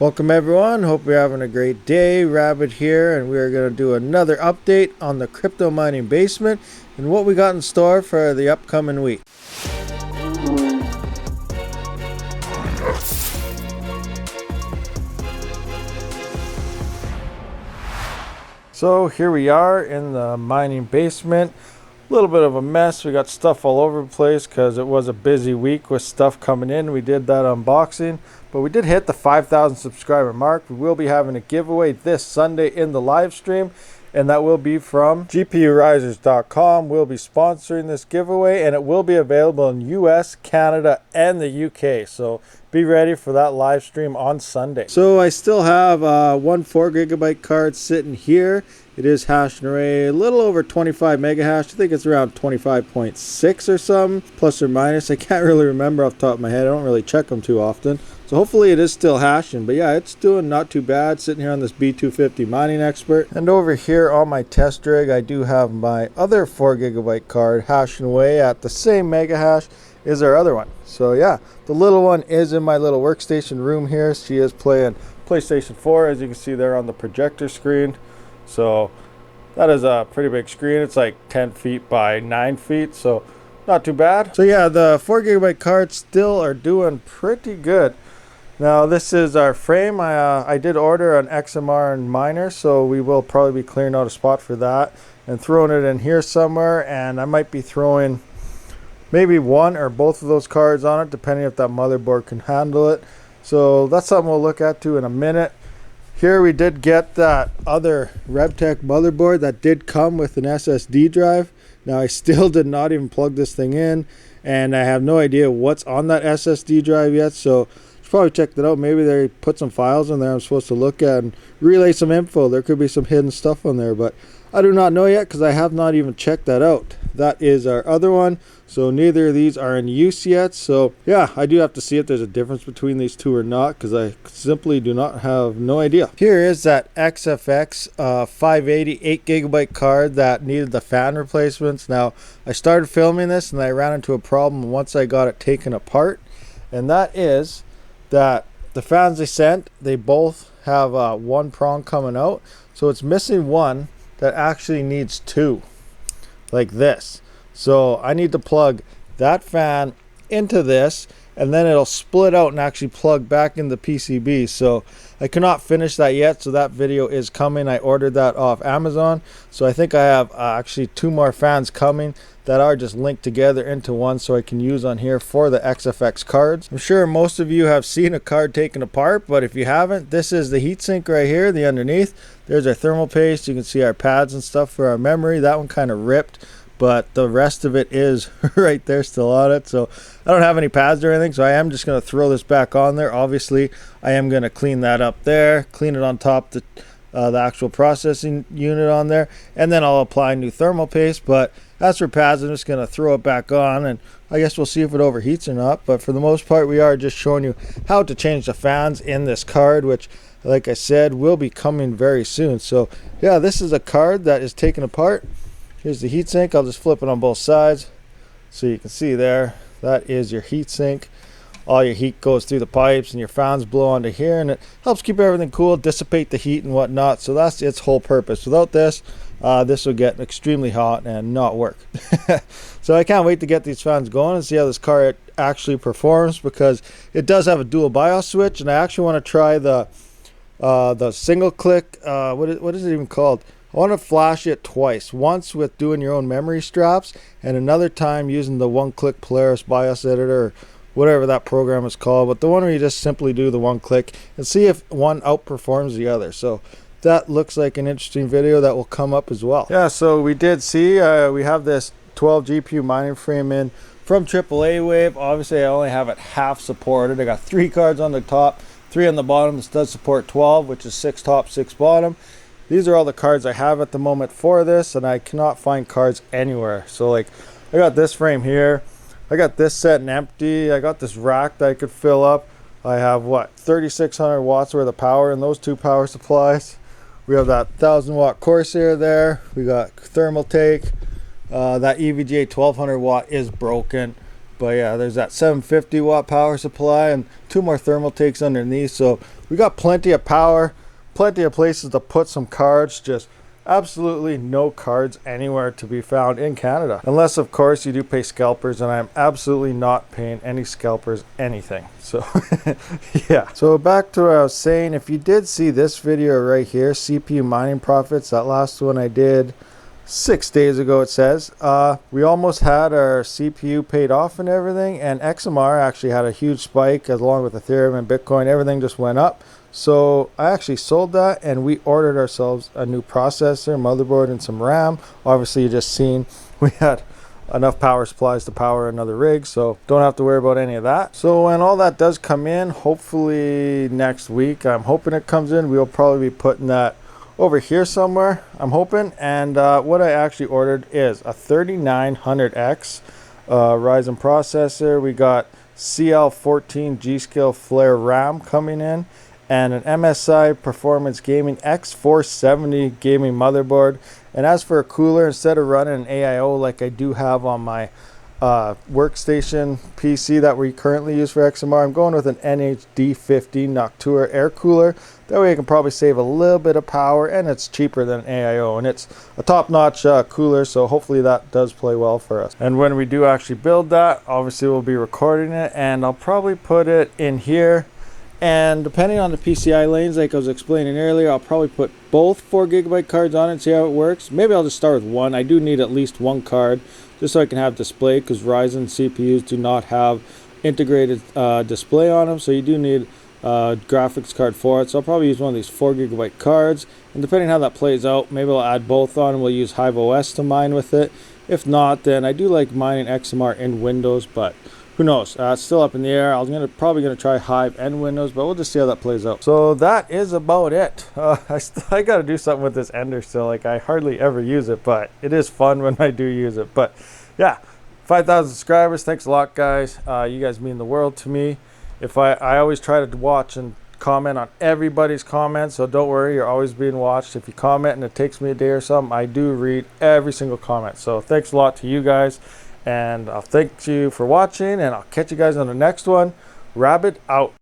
Welcome everyone, hope you're having a great day. Rabid here, and we are going to do another update on the crypto mining basement and what we got in store for the upcoming week. So here we are in the mining basement. A little bit of a mess. We got stuff all over the place because it was a busy week with stuff coming in. We did that unboxing, but we did hit the 5,000 subscriber mark. We will be having a giveaway this Sunday in the live stream, and that will be from gpurisers.com. We'll be sponsoring this giveaway, and it will be available in US, Canada, and the UK. So be ready for that live stream on Sunday. So I still have one 4 gigabyte card sitting here. It is hash array, a little over 25 mega hash. I think it's around 25.6 or something, plus or minus. I can't really remember off the top of my head. I don't really check them too often. So hopefully it is still hashing. But yeah, it's doing not too bad sitting here on this B250 Mining Expert. And over here on my test rig, I do have my other 4 gigabyte card hashing away at the same mega hash is our other one. So yeah, the little one is in my little workstation room here. She is playing PlayStation 4, as you can see there on the projector screen. So that is a pretty big screen. It's like 10 feet by 9 feet, so not too bad. So yeah, the 4 gigabyte cards still are doing pretty good. Now this is our frame. I did order an XMR and miner, so we will probably be clearing out a spot for that and throwing it in here somewhere. And I might be throwing maybe one or both of those cards on it, depending if that motherboard can handle it. So that's something we'll look at in a minute. Here we did get that other RevTech motherboard that did come with an SSD drive. Now I still did not even plug this thing in, and I have no idea what's on that SSD drive yet. So should probably check that out. Maybe they put some files in there I'm supposed to look at and relay some info. There could be some hidden stuff on there, but I do not know yet because I have not even checked that out. That is our other one. So neither of these are in use yet. So yeah, I do have to see if there's a difference between these two or not, because I simply do not have no idea. Here is that XFX 580 8 gigabyte card that needed the fan replacements. Now I started filming this and I ran into a problem once I got it taken apart, and that is that the fans they sent, they both have one prong coming out, so it's missing one that actually needs two, like this. So I need to plug that fan into this, and then it'll split out and actually plug back in the PCB. So I cannot finish that yet, so that video is coming. I ordered that off Amazon, so I think I have actually 2 more fans coming that are just linked together into one, so I can use on here for the XFX cards. I'm sure most of you have seen a card taken apart, but if you haven't, this is the heatsink right here, the underneath. There's our thermal paste. You can see our pads and stuff for our memory. That one kind of ripped, but the rest of it is right there still on it. So I don't have any pads or anything, so I am just going to throw this back on there. Obviously I am going to clean that up there, clean it on top the actual processing unit on there, and then I'll apply new thermal paste. But as for pads, I'm just going to throw it back on, and I guess we'll see if it overheats or not. But for the most part, we are just showing you how to change the fans in this card, which, like I said, will be coming very soon. So yeah, this is a card that is taken apart. Here's the heatsink. I'll just flip it on both sides so you can see there. That is your heatsink. All your heat goes through the pipes and your fans blow onto here, and it helps keep everything cool, dissipate the heat and whatnot. So that's its whole purpose. Without this, this will get extremely hot and not work. So I can't wait to get these fans going and see how this card actually performs, because it does have a dual BIOS switch, and I actually want to try the single click, what is it even called? I want to flash it twice, once with doing your own memory straps, and another time using the one-click Polaris BIOS editor, or whatever that program is called, but the one where you just simply do the one click and see if one outperforms the other. So that looks like an interesting video that will come up as well. Yeah, so we did see we have this 12 GPU mining frame in from AAA Wave. Obviously I only have it half supported. I got 3 cards on the top, 3 on the bottom. This does support 12, which is 6 top, 6 bottom. These are all the cards I have at the moment for this, and I cannot find cards anywhere. So like, I got this frame here, I got this set and empty, I got this rack that I could fill up. I have what, 3600 watts worth of power in those 2 power supplies. We have that 1000 watt Corsair there. We got thermal take. That EVGA 1200 watt is broken. But yeah, there's that 750 watt power supply and 2 more thermal takes underneath. So we got plenty of power, plenty of places to put some cards. Just absolutely no cards anywhere to be found in Canada. Unless, of course, you do pay scalpers, and I'm absolutely not paying any scalpers anything. So, yeah. So back to what I was saying, if you did see this video right here, CPU mining profits, that last one I did 6 days ago, it says, we almost had our CPU paid off and everything, and XMR actually had a huge spike along with Ethereum and Bitcoin. Everything just went up. So I actually sold that, and we ordered ourselves a new processor, motherboard, and some RAM. Obviously, you just seen we had enough power supplies to power another rig, so don't have to worry about any of that. So when all that does come in, hopefully next week, I'm hoping it comes in, we'll probably be putting that over here somewhere, I'm hoping. And what I actually ordered is a 3900X Ryzen processor. We got CL14 G-Skill Flare RAM coming in, and an MSI Performance Gaming X470 gaming motherboard. And as for a cooler, instead of running an AIO like I do have on my workstation PC that we currently use for XMR, I'm going with an NHD50 Noctua air cooler. That way I can probably save a little bit of power, and it's cheaper than an AIO, and it's a top-notch cooler, so hopefully that does play well for us. And when we do actually build that, obviously we'll be recording it, and I'll probably put it in here. And depending on the PCI lanes, like I was explaining earlier, I'll probably put both 4GB cards on it and see how it works. Maybe I'll just start with one. I do need at least one card just so I can have display, because Ryzen CPUs do not have integrated display on them, so you do need a graphics card for it. So I'll probably use one of these 4GB cards, and depending on how that plays out, maybe I'll add both on and we'll use Hive OS to mine with it. If not, then I do like mining XMR in Windows, but who knows? It's still up in the air. I was probably gonna try Hive and Windows, but we'll just see how that plays out. So that is about it. I gotta do something with this Ender still. Like, I hardly ever use it, but it is fun when I do use it. But yeah, 5,000 subscribers. Thanks a lot, guys. You guys mean the world to me. I always try to watch and comment on everybody's comments, so don't worry, you're always being watched. If you comment and it takes me a day or something, I do read every single comment. So thanks a lot to you guys. And I'll thank you for watching, and I'll catch you guys on the next one. Rabid out.